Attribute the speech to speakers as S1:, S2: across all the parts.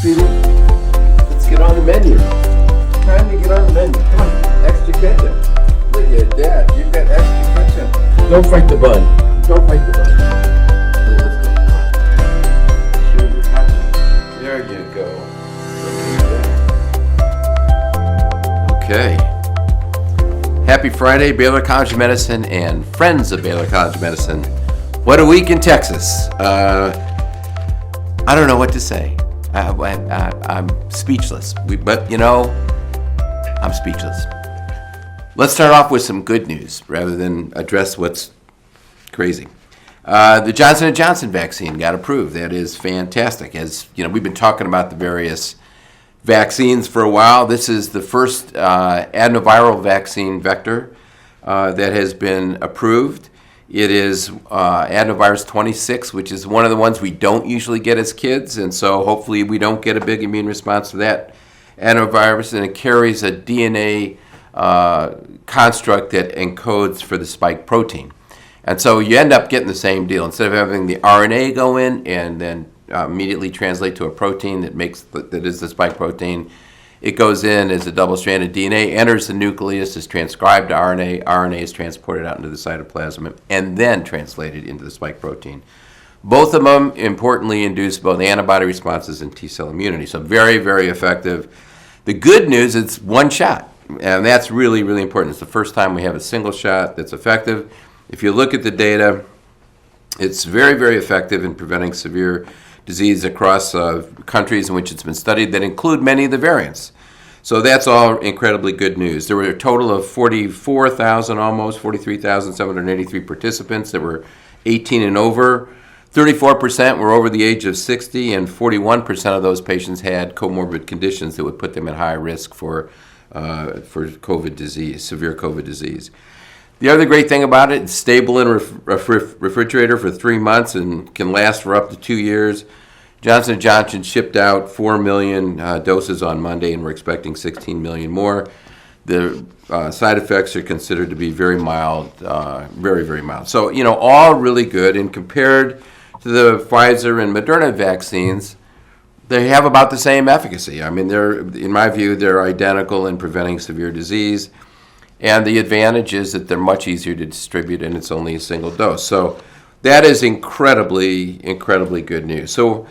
S1: Sweetie, let's get on the menu. Time to get on the menu. Come on, extra ketchup. Look at that, you've got extra ketchup. Don't fight the bun. Don't fight the bun. Let's go. Sure, your ketchup. There you go. Okay. Happy Friday, Baylor College of Medicine and friends of Baylor College of Medicine. What a week in Texas. I don't know what to say. I'm speechless. I'm speechless. Let's start off with some good news rather than address what's crazy. The Johnson & Johnson vaccine got approved. That is fantastic. As you know, we've been talking about the various vaccines for a while. This is the first adenoviral vaccine vector that has been approved. It is adenovirus 26, which is one of the ones we don't usually get as kids, and so hopefully we don't get a big immune response to that adenovirus, and it carries a DNA construct that encodes for the spike protein. And so you end up getting the same deal. Instead of having the RNA go in and then immediately translate to a protein that is the spike protein, it goes in as a double-stranded DNA, enters the nucleus, is transcribed to RNA, RNA is transported out into the cytoplasm, and then translated into the spike protein. Both of them, importantly, induce both antibody responses and T-cell immunity. So very, very effective. The good news, it's one shot, and that's really, really important. It's the first time we have a single shot that's effective. If you look at the data, it's very, very effective in preventing severe disease across countries in which it's been studied that include many of the variants. So that's all incredibly good news. There were a total of 43,783 participants that were 18 and over. 34% were over the age of 60, and 41% of those patients had comorbid conditions that would put them at high risk for COVID disease, severe COVID disease. The other great thing about it, it's stable in a refrigerator for 3 months and can last for up to 2 years. Johnson & Johnson shipped out 4 million doses on Monday, and we're expecting 16 million more. The side effects are considered to be very mild, very, very mild. So, all really good. And compared to the Pfizer and Moderna vaccines, they have about the same efficacy. I mean, in my view, they're identical in preventing severe disease. And the advantage is that they're much easier to distribute, and it's only a single dose. So that is incredibly, incredibly good news. So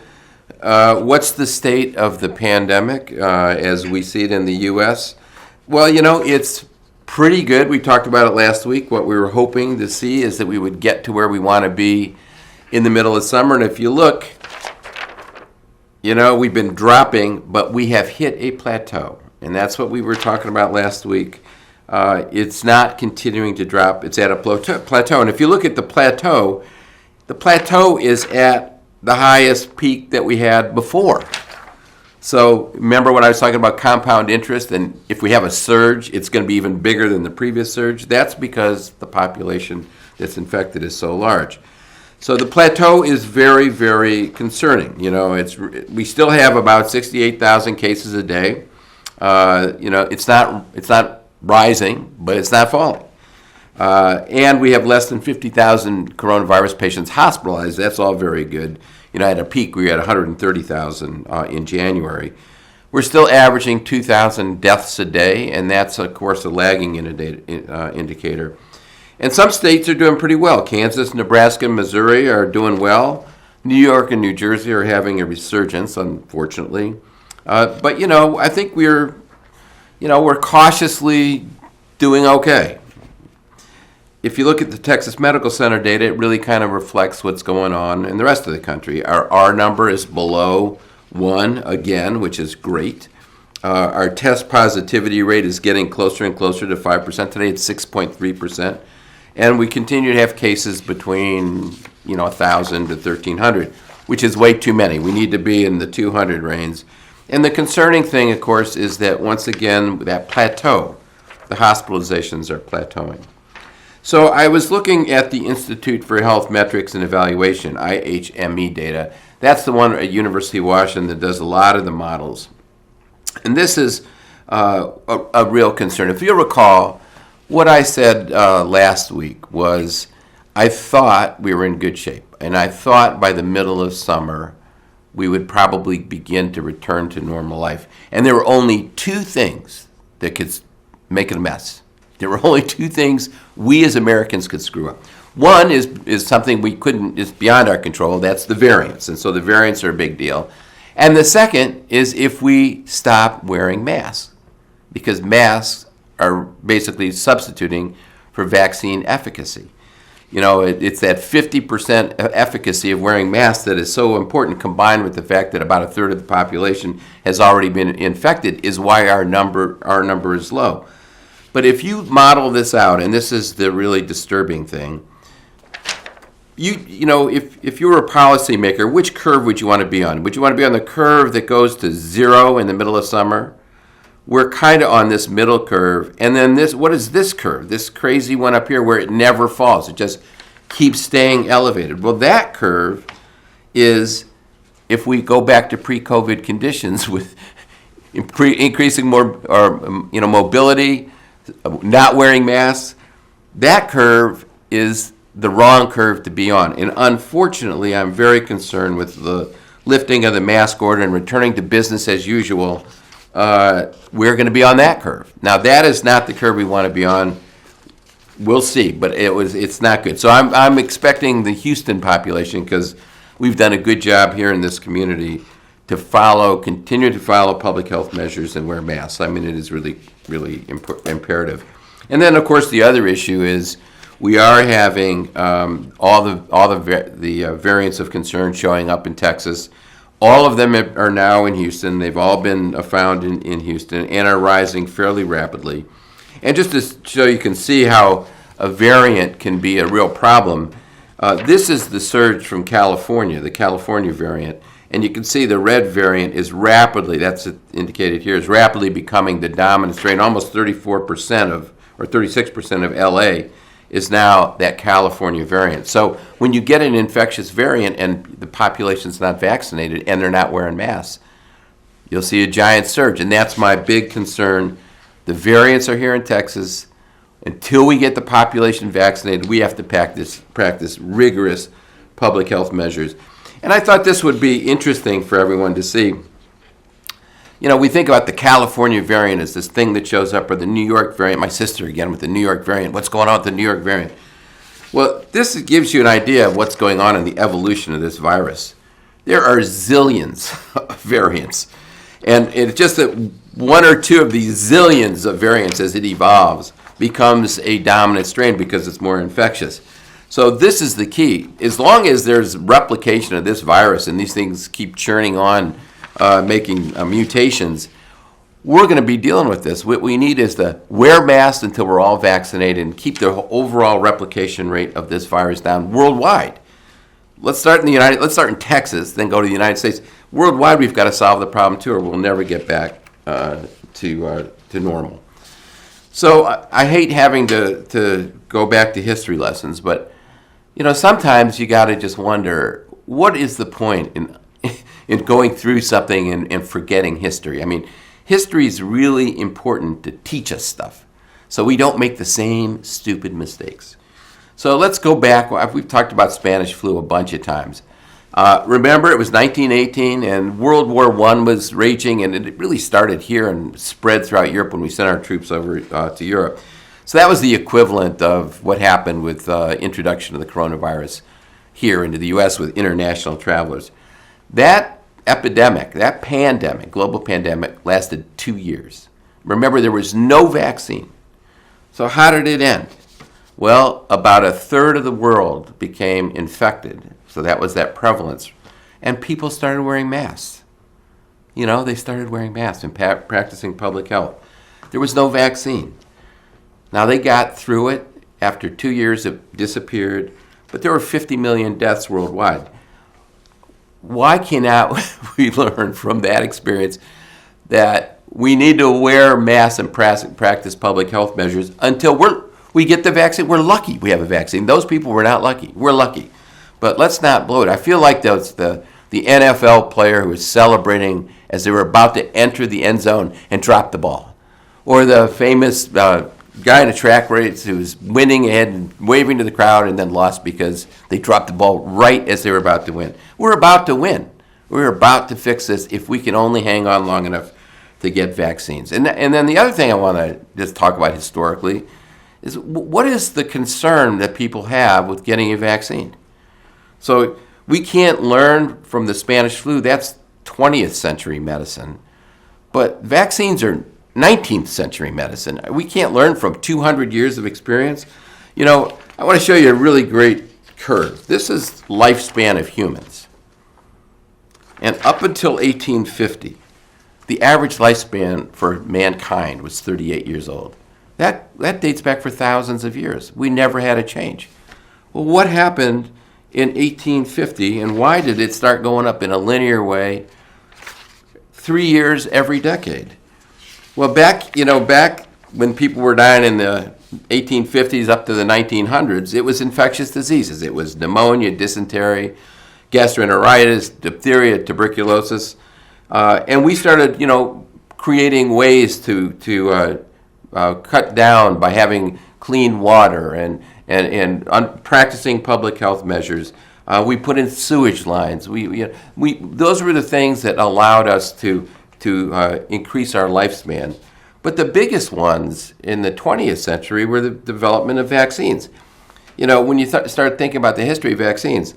S1: what's the state of the pandemic as we see it in the U.S.? Well, it's pretty good. We talked about it last week. What we were hoping to see is that we would get to where we want to be in the middle of summer. And if you look, we've been dropping, but we have hit a plateau. And that's what we were talking about last week. It's not continuing to drop. It's at a plateau. And if you look at the plateau is at the highest peak that we had before. So remember when I was talking about compound interest, and if we have a surge, it's going to be even bigger than the previous surge. That's because the population that's infected is so large. So the plateau is very, very concerning. We still have about 68,000 cases a day. It's not rising, but it's not falling. And we have less than 50,000 coronavirus patients hospitalized. That's all very good. At a peak, we had 130,000 in January. We're still averaging 2,000 deaths a day, and that's, of course, a lagging indicator. And some states are doing pretty well. Kansas, Nebraska, and Missouri are doing well. New York and New Jersey are having a resurgence, unfortunately. But, I think we're cautiously doing okay. If you look at the Texas Medical Center data, it really kind of reflects what's going on in the rest of the country. Our R number is below 1 again, which is great. Our test positivity rate is getting closer and closer to 5%. Today it's 6.3%. And we continue to have cases between 1,000 to 1,300, which is way too many. We need to be in the 200 range. And the concerning thing, of course, is that once again, that plateau, the hospitalizations are plateauing. So I was looking at the Institute for Health Metrics and Evaluation, IHME data. That's the one at University of Washington that does a lot of the models. And this is a real concern. If you recall, what I said last week was I thought we were in good shape. And I thought by the middle of summer, we would probably begin to return to normal life. And there were only two things that could make it a mess. There were only two things we as Americans could screw up. One is something we couldn't, is beyond our control. That's the variants. And so the variants are a big deal. And the second is if we stop wearing masks, because masks are basically substituting for vaccine efficacy. You know, it's that 50% efficacy of wearing masks that is so important, combined with the fact that about a third of the population has already been infected, is why our number is low. But if you model this out, and this is the really disturbing thing, you know, if you were a policymaker, which curve would you want to be on? Would you want to be on the curve that goes to zero in the middle of summer? We're kind of on this middle curve. And then this, what is this curve? This crazy one up here where it never falls. It just keeps staying elevated. Well, that curve is, if we go back to pre-COVID conditions with increasing more mobility, not wearing masks, that curve is the wrong curve to be on. And unfortunately, I'm very concerned with the lifting of the mask order and returning to business as usual. We're going to be on that curve. Now, that is not the curve we want to be on. We'll see, but it's not good. So I'm expecting the Houston population, because we've done a good job here in this community, to continue to follow public health measures and wear masks. I mean, it is really, really imperative. And then, of course, the other issue is we are having all the variants of concern showing up in Texas. All of them are now in Houston. They've all been found in Houston and are rising fairly rapidly. And just so you can see how a variant can be a real problem, this is the surge from California, the California variant. And you can see the red variant is rapidly, that's indicated here, is rapidly becoming the dominant strain. Almost 34% or 36% of LA is now that California variant. So when you get an infectious variant and the population's not vaccinated and they're not wearing masks, you'll see a giant surge. And that's my big concern. The variants are here in Texas. Until we get the population vaccinated, we have to practice rigorous public health measures. And I thought this would be interesting for everyone to see. You know, we think about the California variant as this thing that shows up, or the New York variant. My sister again with the New York variant. What's going on with the New York variant? Well, this gives you an idea of what's going on in the evolution of this virus. There are zillions of variants. And it's just that one or two of these zillions of variants, as it evolves, becomes a dominant strain because it's more infectious. So this is the key. As long as there's replication of this virus and these things keep churning on, making mutations, we're going to be dealing with this. What we need is to wear masks until we're all vaccinated and keep the overall replication rate of this virus down worldwide. Let's start in Texas, then go to the United States. Worldwide, we've got to solve the problem too, or we'll never get back to normal. So I hate having to go back to history lessons, but you know, sometimes you got to just wonder, what is the point in going through something and forgetting history? I mean, history is really important to teach us stuff so we don't make the same stupid mistakes. So let's go back. We've talked about Spanish flu a bunch of times. Remember, it was 1918 and World War I was raging, and it really started here and spread throughout Europe when we sent our troops over to Europe. So that was the equivalent of what happened with introduction of the coronavirus here into the U.S. with international travelers. That epidemic, that pandemic, global pandemic, lasted 2 years. Remember, there was no vaccine. So how did it end? Well, about a third of the world became infected. So that was that prevalence. And people started wearing masks. You know, they started wearing masks and practicing public health. There was no vaccine. Now, they got through it. After 2 years, it disappeared. But there were 50 million deaths worldwide. Why cannot we learn from that experience that we need to wear masks and practice public health measures until we get the vaccine? We're lucky we have a vaccine. Those people were not lucky. We're lucky. But let's not blow it. I feel like that's the NFL player who was celebrating as they were about to enter the end zone and drop the ball. Or the famous guy in a track race who was winning ahead and waving to the crowd and then lost because they dropped the ball right as they were about to win. We're about to win. We're about to fix this if we can only hang on long enough to get vaccines. And then the other thing I want to just talk about historically is what is the concern that people have with getting a vaccine? So we can't learn from the Spanish flu. That's 20th century medicine. But vaccines are 19th century medicine. We can't learn from 200 years of experience. You know, I want to show you a really great curve. This is lifespan of humans. And up until 1850, the average lifespan for mankind was 38 years old. That dates back for thousands of years. We never had a change. Well, what happened in 1850, and why did it start going up in a linear way 3 years every decade? Well, back when people were dying in the 1850s up to the 1900s, it was infectious diseases. It was pneumonia, dysentery, gastroenteritis, diphtheria, tuberculosis. And we started, creating ways to cut down by having clean water and practicing public health measures. We put in sewage lines. Those were the things that allowed us to increase our lifespan. But the biggest ones in the 20th century were the development of vaccines. When you start thinking about the history of vaccines,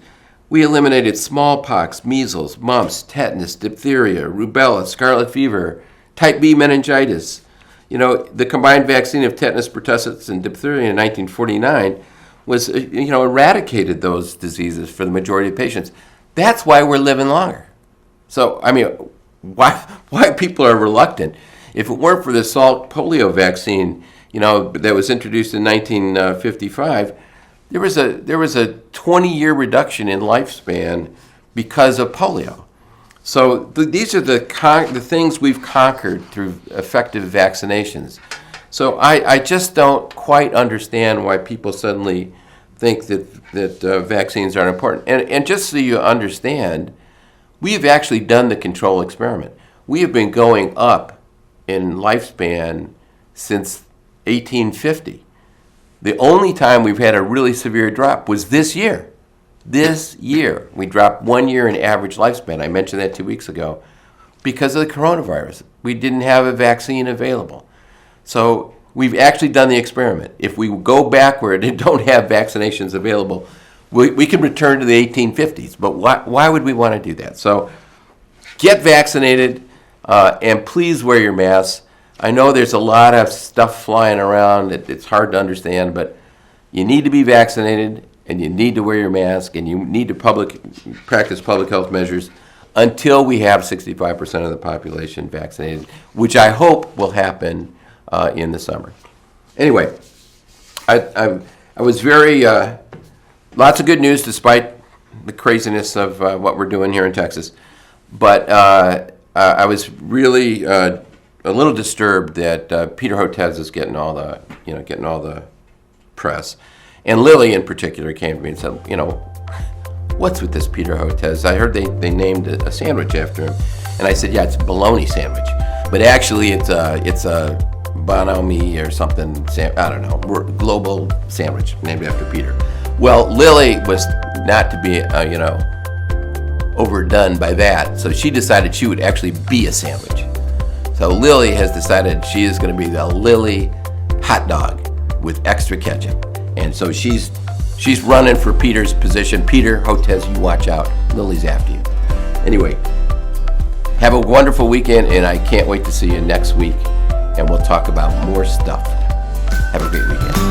S1: we eliminated smallpox, measles, mumps, tetanus, diphtheria, rubella, scarlet fever, type B meningitis. The combined vaccine of tetanus, pertussis, and diphtheria in 1949 was, eradicated those diseases for the majority of patients. That's why we're living longer. So, why people are reluctant? If it weren't for the Salk polio vaccine, that was introduced in 1955, there was a 20-year reduction in lifespan because of polio. So these are the things we've conquered through effective vaccinations. So I just don't quite understand why people suddenly think that vaccines aren't important. And just so you understand, we've actually done the control experiment. We have been going up in lifespan since 1850. The only time we've had a really severe drop was this year. This year, we dropped 1 year in average lifespan. I mentioned that 2 weeks ago because of the coronavirus. We didn't have a vaccine available. So we've actually done the experiment. If we go backward and don't have vaccinations available, we can return to the 1850s. But why would we want to do that? So get vaccinated and please wear your masks. I know there's a lot of stuff flying around. It's hard to understand, but you need to be vaccinated, and you need to wear your mask, and you need to practice public health measures until we have 65% of the population vaccinated, which I hope will happen in the summer. Anyway, I was very, lots of good news despite the craziness of what we're doing here in Texas. But I was really a little disturbed that Peter Hotez is getting all the press, and Lily in particular came to me and said, what's with this Peter Hotez? I heard they named a sandwich after him, and I said, yeah, it's a bologna sandwich, but actually it's a banh or something. I don't know, global sandwich named after Peter. Well, Lily was not to be overdone by that, so she decided she would actually be a sandwich. So Lily has decided she is going to be the Lily hot dog with extra ketchup. And so she's running for Peter's position. Peter Hotez, you watch out. Lily's after you. Anyway, have a wonderful weekend, and I can't wait to see you next week. And we'll talk about more stuff. Have a great weekend.